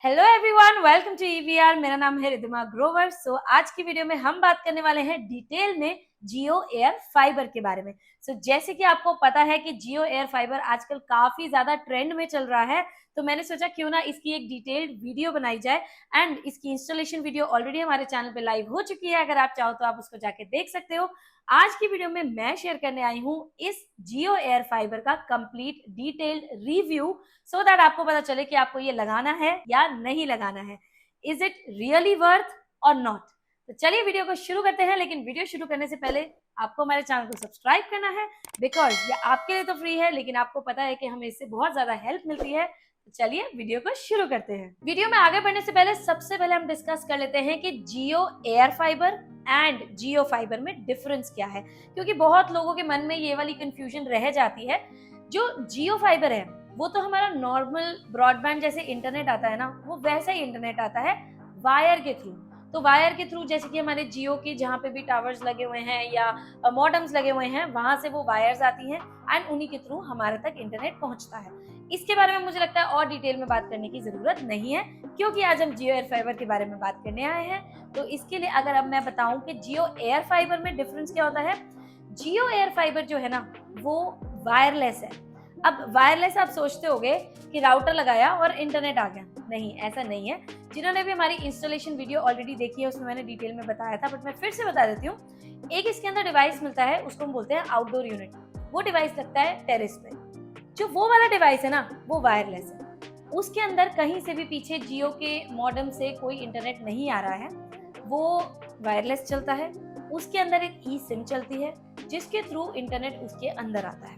Hello everyone, welcome to EVR. मेरा नाम है रिद्धिमा ग्रोवर। आज की वीडियो में हम बात करने वाले हैं डिटेल में जियो एयर फाइबर के बारे में। जैसे कि आपको पता है कि जियो एयर फाइबर आजकल काफी ज्यादा ट्रेंड में चल रहा है, तो मैंने सोचा क्यों ना इसकी एक डिटेल्ड वीडियो बनाई जाए। एंड इसकी इंस्टॉलेशन वीडियो ऑलरेडी हमारे चैनल पे लाइव हो चुकी है, अगर आप चाहो तो आप उसको जाके देख सकते हो। आज की वीडियो में मैं शेयर करने आई हूँ इस जियो एयर फाइबर का complete detailed review, so that आपको पता चले कि आपको ये लगाना है या नहीं लगाना है। इज इट रियली वर्थ और नॉट। तो चलिए वीडियो को शुरू करते हैं, लेकिन वीडियो शुरू करने से पहले आपको हमारे चैनल को सब्सक्राइब करना है, बिकॉज ये आपके लिए तो फ्री है, लेकिन आपको पता है कि हमें इससे बहुत ज्यादा हेल्प मिलती है। तो चलिए वीडियो को शुरू करते हैं। वीडियो में आगे बढ़ने से पहले सबसे पहले हम डिस्कस कर लेते हैं कि Jio air fibre and Jio fibre में डिफरेंस क्या है, क्योंकि बहुत लोगों के मन में ये वाली कंफ्यूजन रह जाती है। जो जियो फाइबर है वो तो हमारा नॉर्मल ब्रॉडबैंड जैसे इंटरनेट आता है ना, वो वैसा ही इंटरनेट आता है वायर के थ्रू। तो वायर के थ्रू जैसे कि हमारे जियो की जहाँ पे भी टावर्स लगे हुए हैं या मॉडेम्स लगे हुए हैं, वहां से वो वायर्स आती हैं एंड उन्हीं के थ्रू हमारे तक इंटरनेट पहुंचता है। इसके बारे में मुझे लगता है और डिटेल में बात करने की जरूरत नहीं है, क्योंकि आज हम जियो एयर फाइबर के बारे में बात करने आए हैं। तो इसके लिए अगर अब मैं बताऊं कि जियो एयर फाइबर में डिफरेंस क्या होता है। जियो एयर फाइबर जो है ना, वो वायरलेस है। अब वायरलेस आप सोचते होगे कि राउटर लगाया और इंटरनेट आ गया, नहीं, ऐसा नहीं है। जिन्होंने भी हमारी इंस्टॉलेशन वीडियो ऑलरेडी देखी है उसमें मैंने डिटेल में बताया था, बट मैं फिर से बता देती हूँ। एक इसके अंदर डिवाइस मिलता है, उसको हम बोलते हैं आउटडोर यूनिट। वो डिवाइस लगता है टेरेस पे। जो वो वाला डिवाइस है ना, वो वायरलेस है। उसके अंदर कहीं से भी पीछे जियो के मॉडेम से कोई इंटरनेट नहीं आ रहा है, वो वायरलेस चलता है। उसके अंदर एक ई सिम चलती है जिसके थ्रू इंटरनेट उसके अंदर आता है।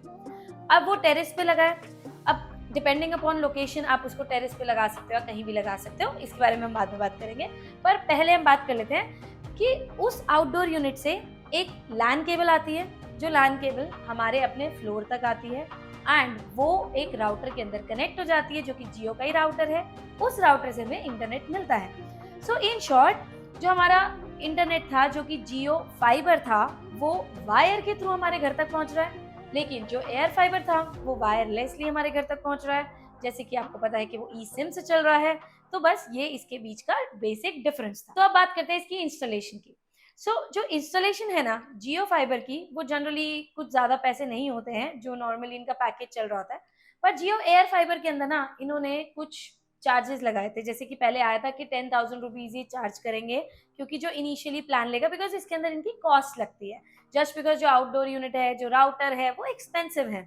अब वो टेरेस पे लगा है। अब डिपेंडिंग अपॉन लोकेशन आप उसको टेरेस पे लगा सकते हो, कहीं भी लगा सकते हो, इसके बारे में हम बाद में बात करेंगे। पर पहले हम बात कर लेते हैं कि उस आउटडोर यूनिट से एक लैन केबल आती है। जो लैन केबल हमारे अपने फ्लोर तक आती है एंड वो एक राउटर के अंदर कनेक्ट हो जाती है, जो कि जियो का ही राउटर है। उस राउटर से हमें इंटरनेट मिलता है। सो इन शॉर्ट, जो हमारा इंटरनेट था, जो कि जियो फाइबर था, वो वायर के थ्रू हमारे घर तक पहुंच रहा है, लेकिन जो एयर फाइबर था वो वायरलेसली हमारे घर तक पहुंच रहा है। जैसे कि आपको पता है कि वो ई सिम से चल रहा है। तो बस ये इसके बीच का बेसिक डिफरेंस था। तो अब बात करते हैं इसकी इंस्टॉलेशन की। जो इंस्टॉलेशन है ना जियो फाइबर की, वो जनरली कुछ ज्यादा पैसे नहीं होते हैं, जो नॉर्मली इनका पैकेज चल रहा होता है। पर जियो एयर फाइबर के अंदर ना इन्होंने कुछ चार्जेस लगाए थे। जैसे कि पहले आया था कि 10,000 रुपीज ये चार्ज करेंगे, क्योंकि जो इनिशियली प्लान लेगा, बिकॉज इसके अंदर इनकी कॉस्ट लगती है। जस्ट बिकॉज जो आउटडोर यूनिट है, जो राउटर है, वो एक्सपेंसिव है,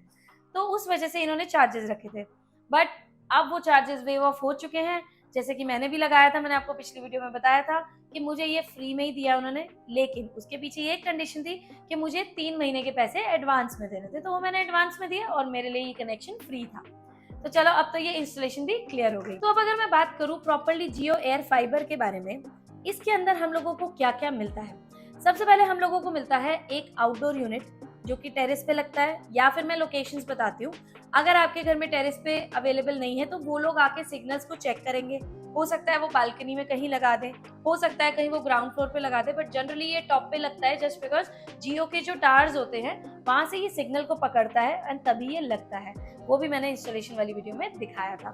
तो उस वजह से इन्होंने चार्जेस रखे थे। बट अब वो चार्जेस वेव ऑफ हो चुके हैं। जैसे कि मैंने भी लगाया था, मैंने आपको पिछली वीडियो में बताया था कि मुझे ये फ्री में ही दिया उन्होंने, लेकिन उसके पीछे ये एक कंडीशन थी कि मुझे 3 महीने के पैसे एडवांस में देने थे। तो वो मैंने एडवांस में दिया और मेरे लिए ये कनेक्शन फ्री था। तो चलो, अब तो ये इंस्टॉलेशन भी क्लियर हो गई। तो अब अगर मैं बात करूं प्रॉपर्ली जियो एयर फाइबर के बारे में, इसके अंदर हम लोगों को क्या क्या मिलता है। सबसे पहले हम लोगों को मिलता है एक आउटडोर यूनिट, जो कि टेरेस पे लगता है, या फिर मैं लोकेशंस बताती हूँ। अगर आपके घर में टेरेस पे अवेलेबल नहीं है, तो वो लोग आके सिग्नल्स को चेक करेंगे। हो सकता है वो बालकनी में कहीं लगा दे, हो सकता है कहीं वो ग्राउंड फ्लोर पे लगा दे, बट जनरली ये टॉप पे लगता है, जस्ट बिकॉज जियो के जो टावर्स होते हैं वहां से ये सिग्नल को पकड़ता है एंड तभी ये लगता है। वो भी मैंने इंस्टॉलेशन वाली वीडियो में दिखाया था।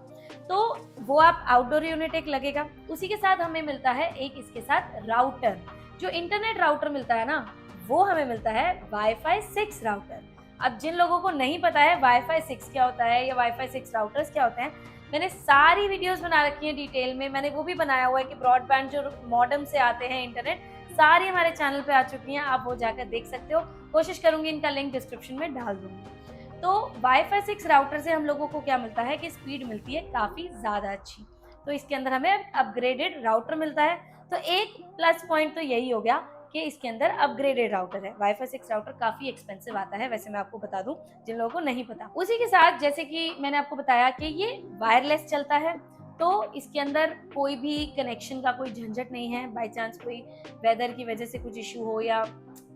तो वो आप आउटडोर यूनिट एक लगेगा। उसी के साथ हमें मिलता है एक इसके साथ राउटर। जो इंटरनेट राउटर मिलता है ना, वो हमें मिलता है वाईफाई 6 राउटर। अब जिन लोगों को नहीं पता है वाईफाई 6 क्या होता है या वाईफाई 6 राउटर्स क्या होते हैं, मैंने सारी वीडियोस बना रखी हैं डिटेल में। मैंने वो भी बनाया हुआ है कि ब्रॉडबैंड जो मॉडेम से आते हैं इंटरनेट, सारी हमारे चैनल पे आ चुकी हैं, आप वो जाकर देख सकते हो। कोशिश करूंगी इनका लिंक डिस्क्रिप्शन में डाल दूंगी। तो वाईफाई 6 राउटर से हम लोगों को क्या मिलता है कि स्पीड मिलती है काफी ज्यादा अच्छी। तो इसके अंदर हमें अपग्रेडेड राउटर मिलता है। तो एक प्लस पॉइंट तो यही हो गया कि इसके अंदर अपग्रेडेड राउटर है। वाईफाई 6 राउटर काफी एक्सपेंसिव आता है, वैसे मैं आपको बता दूं जिन लोगों को नहीं पता। उसी के साथ जैसे कि मैंने आपको बताया कि ये वायरलेस चलता है, तो इसके अंदर कोई भी कनेक्शन का कोई झंझट नहीं है। बाई चांस कोई वेदर की वजह से कुछ इशू हो, या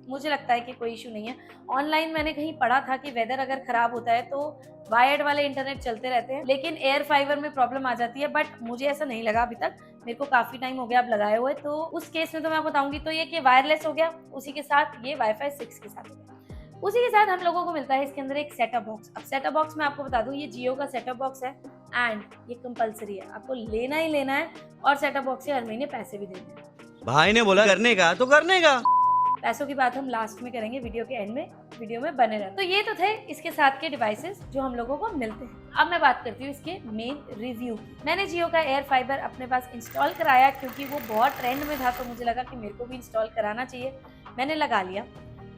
मुझे लगता है कि कोई इशू नहीं है। ऑनलाइन मैंने कहीं पढ़ा था कि वेदर अगर खराब होता है तो वायर्ड वाले इंटरनेट चलते रहते हैं, लेकिन एयर फाइबर में प्रॉब्लम आ जाती है। बट मुझे ऐसा नहीं लगा अभी तक, मेरे को काफी टाइम हो गया अब लगाए हुए। तो उस केस में तो मैं बताऊंगी। तो ये कि वायरलेस हो गया, उसी के साथ ये वाईफाई 6 के साथ हो गया। उसी के साथ हम लोगों को मिलता है इसके अंदर एक सेटअप बॉक्स। अब सेटअप बॉक्स मैं आपको बता दूं, ये जियो का सेटअप बॉक्स है एंड ये कंपलसरी है, आपको लेना ही लेना है और सेट टॉप बॉक्स के हर महीने पैसे भी देने हैं। भाई ने बोला करने का तो करने का। पैसों की बात हम लास्ट में करेंगे वीडियो के एंड में, वीडियो में बने रहना। तो ये तो थे इसके साथ के डिवाइसेस जो हम लोगों को मिलते हैं। अब मैं बात करती हूँ इसके मेन रिव्यू। मैंने जियो का एयर फाइबर अपने पास इंस्टॉल कराया क्योंकि वो बहुत ट्रेंड में था, तो मुझे लगा कि मेरे को भी इंस्टॉल कराना चाहिए। मैंने लगा लिया।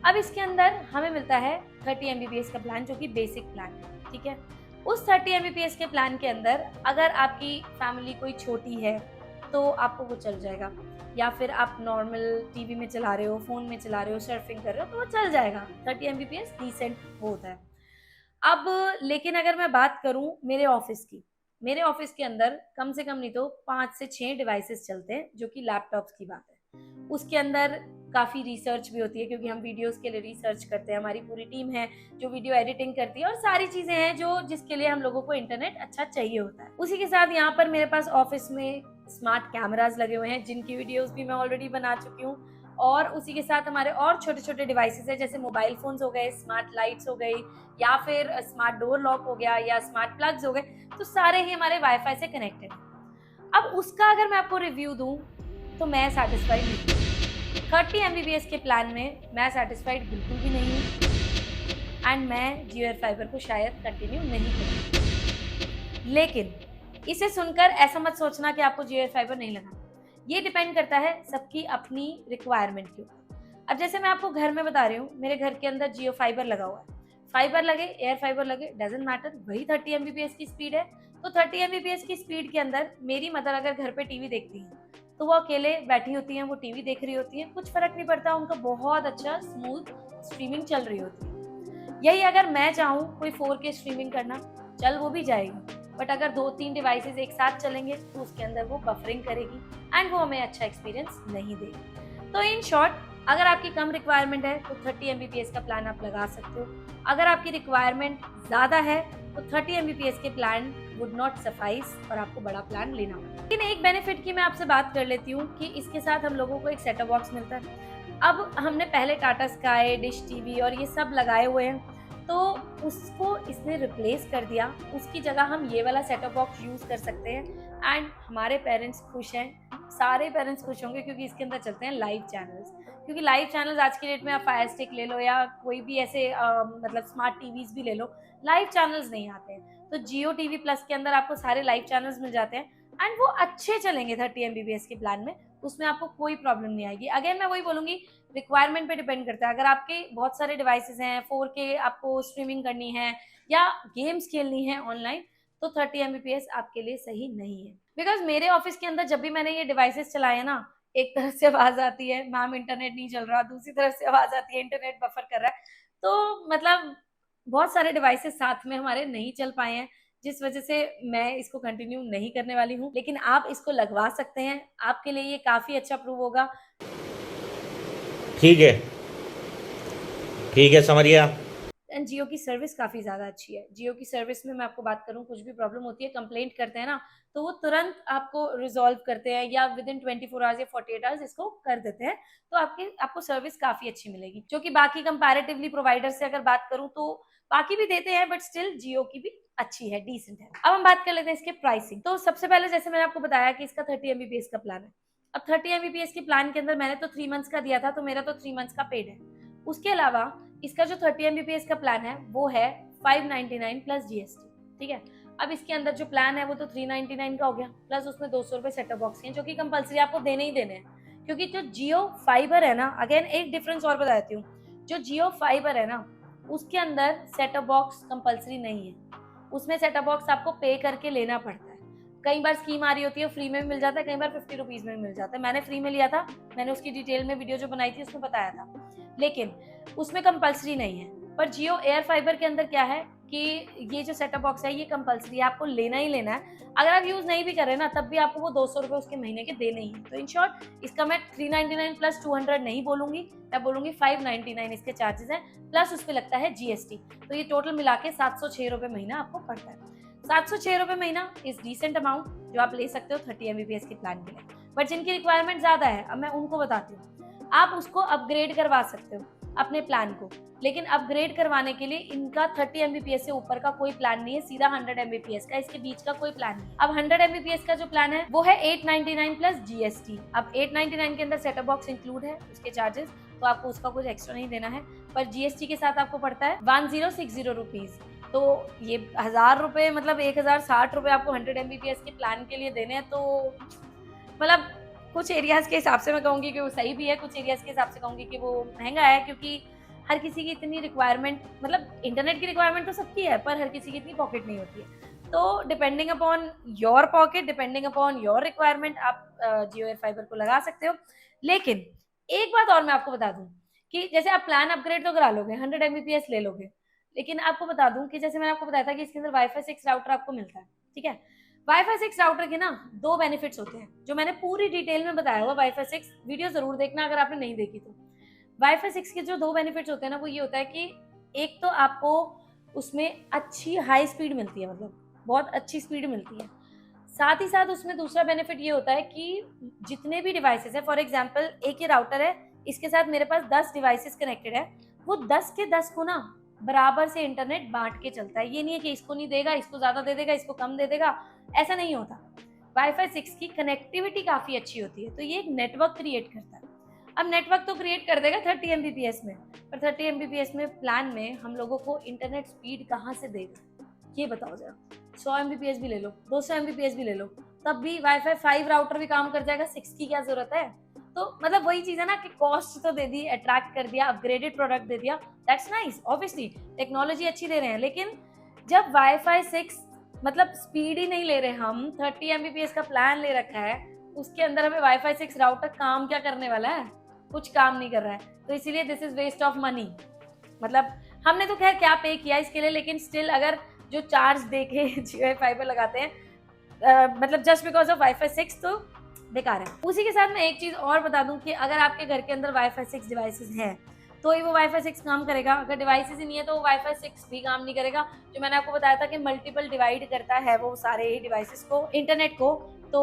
अब इसके अंदर हमें मिलता है 30 MBPS का प्लान, जो कि बेसिक प्लान है, ठीक है। उस 30 MBPS के प्लान के अंदर अगर आपकी फैमिली कोई छोटी है तो आपको वो चल जाएगा, या फिर आप नॉर्मल टीवी में चला रहे हो, फोन में चला रहे हो, सर्फिंग कर रहे हो, तो वो चल जाएगा। 30 MBPS डिसेंट होता है। अब लेकिन अगर मैं बात करूं मेरे ऑफिस की, मेरे ऑफिस के अंदर कम से कम नहीं तो 5 से 6 डिवाइसेस चलते हैं, जो कि लैपटॉप्स की बात है। उसके अंदर काफ़ी रिसर्च भी होती है क्योंकि हम वीडियोस के लिए रिसर्च करते हैं, हमारी पूरी टीम है जो वीडियो एडिटिंग करती है, और सारी चीज़ें हैं जो जिसके लिए हम लोगों को इंटरनेट अच्छा चाहिए होता है। उसी के साथ यहाँ पर मेरे पास ऑफिस में स्मार्ट कैमराज लगे हुए हैं, जिनकी वीडियोस भी मैं ऑलरेडी बना चुकी हूँ। और उसी के साथ हमारे और छोटे छोटे डिवाइसेस हैं, जैसे मोबाइल फोन्स हो गए, स्मार्ट लाइट्स हो गई, या फिर स्मार्ट डोर लॉक हो गया, या स्मार्ट प्लग्स हो गए, तो सारे ही हमारे वाईफाई से कनेक्टेड हैं। अब उसका अगर मैं आपको रिव्यू दूं तो मैं सेटिस्फाइड नहीं हूँ। 30 MBPS के प्लान में मैं सेटिस्फाइड बिल्कुल भी नहीं हूँ, एंड मैं जियो एयर फाइबर को शायद कंटिन्यू नहीं करूँगी। लेकिन इसे सुनकर ऐसा मत सोचना कि आपको जियो एयर फाइबर नहीं लगाना। ये डिपेंड करता है सबकी अपनी रिक्वायरमेंट के ऊपर। अब जैसे मैं आपको घर में बता रही हूँ, मेरे घर के अंदर जियो फाइबर लगा हुआ है, फाइबर लगे एयर फाइबर लगे डजेंट मैटर, वही 30 MBPS की स्पीड है। तो 30 MBPS की स्पीड के अंदर मेरी मदर अगर घर पे टीवी देखती है तो वो अकेले बैठी होती हैं, वो टीवी देख रही होती है, कुछ फर्क नहीं पड़ता, उनका बहुत अच्छा स्मूथ स्ट्रीमिंग चल रही होती है। यही अगर मैं चाहूँ कोई 4K स्ट्रीमिंग करना, चल वो भी जाएगी, बट अगर 2-3 डिवाइसेस एक साथ चलेंगे तो उसके अंदर वो बफरिंग करेगी एंड वो हमें अच्छा एक्सपीरियंस नहीं देगी। तो इन शॉर्ट, अगर आपकी कम रिक्वायरमेंट है तो 30 MBPS का प्लान आप लगा सकते हो। अगर आपकी रिक्वायरमेंट ज़्यादा है तो 30 MBPS के प्लान वुड नॉट सफाइस और आपको बड़ा प्लान लेना होगा। लेकिन एक बेनिफिट की मैं आपसे बात कर लेती हूँ कि इसके साथ हम लोगों को एक सेटअप बॉक्स मिलता है। अब हमने पहले टाटा स्काई, डिश टीवी और ये सब लगाए हुए हैं, तो उसको इसने रिप्लेस कर दिया। उसकी जगह हम ये वाला सेटअप बॉक्स यूज़ कर सकते हैं एंड हमारे पेरेंट्स खुश हैं, सारे पेरेंट्स खुश होंगे क्योंकि इसके अंदर चलते हैं लाइव चैनल्स। क्योंकि लाइव चैनल्स आज की डेट में आप फायर स्टिक ले लो या कोई भी ऐसे मतलब स्मार्ट टीवीज भी ले लो, लाइव चैनल्स नहीं आते हैं। तो जियो टीवी प्लस के अंदर आपको सारे लाइव चैनल्स मिल जाते हैं एंड वो अच्छे चलेंगे 30 MBPS के प्लान में, उसमें आपको कोई प्रॉब्लम नहीं आएगी। अगेन मैं वही बोलूँगी, रिक्वायरमेंट पे डिपेंड करता है। अगर आपके बहुत सारे डिवाइसेस हैं, 4K आपको स्ट्रीमिंग करनी है या गेम्स खेलनी है ऑनलाइन, तो 30 MBPS आपके लिए सही नहीं है। बिकॉज मेरे ऑफिस के अंदर जब भी मैंने ये डिवाइसेस चलाए ना, एक तरफ से आवाज़ आती है मैम इंटरनेट नहीं चल रहा, दूसरी तरफ से आवाज़ आती है इंटरनेट बफर कर रहा है। तो मतलब बहुत सारे डिवाइसेस साथ में हमारे नहीं चल पाए हैं, जिस वजह से मैं इसको कंटिन्यू नहीं करने वाली हूँ। लेकिन आप इसको लगवा सकते हैं, आपके लिए ये काफ़ी अच्छा प्रूव होगा। ठीक है समझ गया। एंड जियो की सर्विस काफ़ी ज़्यादा अच्छी है। जियो की सर्विस में मैं आपको बात करूँ, कुछ भी प्रॉब्लम होती है, कंप्लेंट करते हैं ना, तो वो तुरंत आपको रिजॉल्व करते हैं या विद इन 24 आवर्स या 48 आवर्स इसको कर देते हैं। तो आपको सर्विस काफ़ी अच्छी मिलेगी, जो कि बाकी कंपैरेटिवली प्रोवाइडर से अगर बात करूँ तो बाकी भी देते हैं, बट स्टिल जियो की भी अच्छी है, डिसेंट है। अब हम बात कर लेते हैं इसके प्राइसिंग। तो सबसे पहले जैसे मैंने आपको बताया कि इसका 30 MBPS का प्लान है। अब 30 MBPS के प्लान के अंदर मैंने तो 3 मंथ्स का दिया था, तो मेरा तो 3 मंथ्स का पेड है। उसके अलावा इसका जो 30 MBPS का प्लान है वो है 599 प्लस GST, ठीक है। अब इसके अंदर जो प्लान है वो तो 399 का हो गया, प्लस उसमें 200 रुपए सेटअप बॉक्स के हैं, जो कि कंपलसरी आपको देने ही देने हैं। क्योंकि जो जियो फाइबर है ना, अगेन एक डिफरेंस और बता देती हूँ, जो जियो फाइबर है ना उसके अंदर सेटअप बॉक्स कंपलसरी नहीं है, उसमें सेटअप बॉक्स आपको पे करके लेना पड़ता है। कई बार स्कीम आ रही होती है फ्री में भी मिल जाता है, कई बार 50 रुपीज में भी मिल जाता है। मैंने फ्री में लिया था, मैंने उसकी डिटेल में वीडियो जो बनाई थी उसमें बताया था, लेकिन उसमें कंपलसरी नहीं है। पर जियो एयर फाइबर के अंदर क्या है कि ये जो सेटअप बॉक्स है ये कंपलसरी है, आपको लेना ही लेना है। अगर आप यूज नहीं भी कर रहे ना, तब भी आपको वो 200 रुपए उसके महीने के देने ही है। तो इन शॉर्ट इसका मैं 399 प्लस 200 नहीं बोलूंगी, मैं बोलूंगी 599 इसके चार्जेस हैं, प्लस उस पर लगता है GST। तो ये टोटल मिला के 706 रुपए महीना आपको पड़ता है। 706 रुपए महीना इज डिसेंट अमाउंट जो आप ले सकते हो 30 MBPS के प्लान के लिए। बट जिनकी रिक्वायरमेंट ज्यादा है, अब मैं उनको बताती हूँ, आप उसको अपग्रेड करवा सकते हो। अपने प्लान को, लेकिन अपग्रेड करवाने के लिए इनका 30 Mbps से ऊपर का कोई प्लान नहीं है, सीधा 100 Mbps का, इसके बीच का कोई प्लान नहीं। अब 100 Mbps का जो प्लान है वो है 899 प्लस GST। अब 899 के अंदर सेटअप बॉक्स इंक्लूड है, उसके चार्जेस, तो आपको उसका कुछ एक्स्ट्रा नहीं देना है, पर GST के साथ आपको पड़ता है 1060 रुपीज। तो ये 1000 रुपए मतलब 1060 रुपए आपको 100 Mbps के प्लान के लिए देने हैं। तो मतलब कुछ एरियाज के हिसाब से मैं कहूँगी कि वो सही भी है, कुछ एरियाज के हिसाब से कहूँगी कि वो महंगा है, क्योंकि हर किसी की इतनी रिक्वायरमेंट, मतलब इंटरनेट की रिक्वायरमेंट तो सबकी है, पर हर किसी की इतनी पॉकेट नहीं होती है। तो depending upon your pocket, depending upon your requirement, आप जियो एयर फाइबर को लगा सकते हो। लेकिन एक बात और मैं आपको बता दूं कि जैसे आप प्लान अपग्रेड तो करा लोगे, 100 Mbps ले लोगे, लेकिन आपको बता दूं कि जैसे मैंने आपको बताया था कि इसके अंदर वाईफाई 6 राउटर आपको मिलता है, ठीक है। वाईफाई 6 राउटर के ना 2 बेनिफिट्स होते हैं, जो मैंने पूरी डिटेल में बताया हुआ। वाईफाई 6 वीडियो जरूर देखना अगर आपने नहीं देखी तो। वाईफाई 6 के जो 2 बेनिफिट्स होते हैं ना, वो ये होता है कि एक तो आपको उसमें अच्छी हाई स्पीड मिलती है, मतलब बहुत अच्छी स्पीड मिलती है। साथ ही साथ उसमें दूसरा बेनिफिट ये होता है कि जितने भी डिवाइसेस है, फॉर एग्जांपल एक ये राउटर है, इसके साथ मेरे पास 10 डिवाइसेस कनेक्टेड है, वो 10 के 10 को ना बराबर से इंटरनेट बांट के चलता है। ये नहीं है कि इसको नहीं देगा, इसको ज्यादा दे देगा, इसको कम दे देगा, ऐसा नहीं होता। वाईफाई 6 की कनेक्टिविटी काफी अच्छी होती है, तो ये एक नेटवर्क क्रिएट करता है। अब नेटवर्क तो क्रिएट कर देगा 30 Mbps में, पर 30 Mbps में प्लान में हम लोगों को इंटरनेट स्पीड कहाँ से देगा, ये बताओ जरा। 100 Mbps भी ले लो, 200 Mbps भी ले लो, तब भी वाईफाई 5 राउटर भी काम कर जाएगा, 6 की क्या जरूरत है। तो मतलब वही चीज है ना कि कॉस्ट तो दे दी, अट्रैक्ट कर दिया, अपग्रेडेड प्रोडक्ट दे दिया, दैट्स नाइस, ऑब्वियसली टेक्नोलॉजी अच्छी दे रहे हैं, लेकिन जब वाईफाई 6 मतलब स्पीड ही नहीं ले रहे, हम 30 Mbps का प्लान ले रखा है, उसके अंदर हमें वाईफाई 6 राउटर काम क्या करने वाला है, कुछ काम नहीं कर रहा है। तो इसीलिए this is waste of money. मतलब हमने तो खैर क्या पे किया इसके लिए, लेकिन स्टिल अगर जो चार्ज दे के जियो फाइबर लगाते हैं मतलब जस्ट बिकॉज ऑफ वाईफाई 6, तो बेकार है। उसी के साथ मैं एक चीज और बता दूं कि अगर आपके घर के अंदर वाईफाई 6 डिवाइसेस हैं तो ही वो वाईफाई 6 काम करेगा, अगर डिवाइसेस ही नहीं है तो वो वाईफाई 6 भी काम नहीं करेगा। जो मैंने आपको बताया था कि मल्टीपल डिवाइड करता है वो सारे ही डिवाइसेस को, इंटरनेट को, तो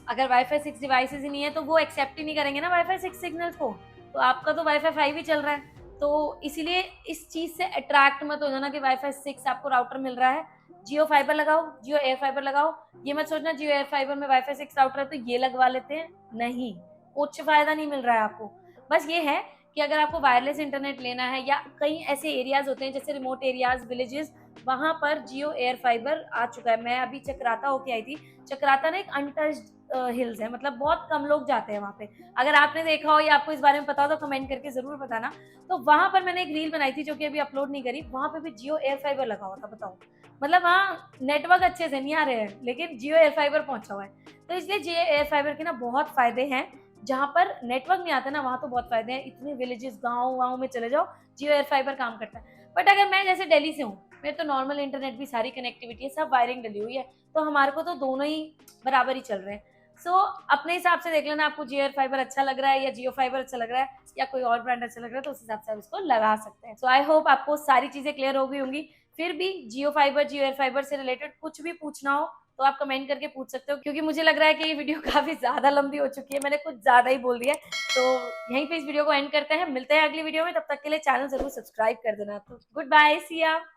अगर वाईफाई 6 डिवाइसेस ही नहीं है तो वो एक्सेप्ट ही नहीं करेंगे ना वाईफाई 6 सिग्नल्स को। तो आपका तो वाईफाई 5 ही चल रहा है, तो इसीलिए इस चीज से अट्रैक्ट मत हो जाना कि वाईफाई 6 आपको राउटर मिल रहा है, जियो फाइबर लगाओ, जियो एयर फाइबर लगाओ। ये मत सोचना जियो एयर फाइबर में वाईफाई 6 राउटर है तो ये लगवा लेते हैं, नहीं, कुछ फायदा नहीं मिल रहा है आपको। बस ये है कि अगर आपको वायरलेस इंटरनेट लेना है, या कई ऐसे एरियाज होते हैं जैसे रिमोट एरियाज, विलेजेस, वहां पर जियो एयर फाइबर आ चुका है। मैं अभी चक्राता होके आई थी, चक्राता ना एक अनटच्ड हिल्स है, मतलब बहुत कम लोग जाते हैं वहाँ पे। अगर आपने देखा हो या आपको इस बारे में पता हो तो कमेंट करके जरूर बताना। तो वहां पर मैंने एक रील बनाई थी जो कि अभी अपलोड नहीं करी, वहां पे भी जियो एयर फाइबर लगा हुआ था, बताओ। मतलब हाँ नेटवर्क अच्छे से नहीं आ रहे हैं, लेकिन जियो एयर फाइबर पहुंचा हुआ है। तो इसलिए जियो एयर फाइबर के ना बहुत फायदे हैं, जहां पर नेटवर्क नहीं आता ना वहां तो बहुत फायदे हैं। इतने विलेजेस गाँव में चले जाओ, जियो एयर फाइबर काम करता है। बट अगर मैं जैसे दिल्ली से हूँ, मेरे तो नॉर्मल इंटरनेट भी सारी कनेक्टिविटी है, सब वायरिंग डली हुई है, तो हमारे को तो दोनों ही बराबर ही चल रहे हैं। सो अपने हिसाब से देख लेना, आपको जियो एयर फाइबर अच्छा लग रहा है या जियो फाइबर अच्छा लग रहा है या कोई और ब्रांड अच्छा लग रहा है, तो उस हिसाब से आप इसको लगा सकते हैं। सो आई होप आपको सारी चीजें क्लियर हो गई होंगी। फिर भी जियो फाइबर, जियो एयर फाइबर से रिलेटेड कुछ भी पूछना हो तो आप कमेंट करके पूछ सकते हो, क्योंकि मुझे लग रहा है कि ये वीडियो काफी ज्यादा लंबी हो चुकी है, मैंने कुछ ज्यादा ही बोल दिया है। तो यहीं पे इस वीडियो को एंड करते हैं, मिलते हैं अगली वीडियो में, तब तक के लिए चैनल जरूर सब्सक्राइब कर देना। तो गुड बाय, सी या।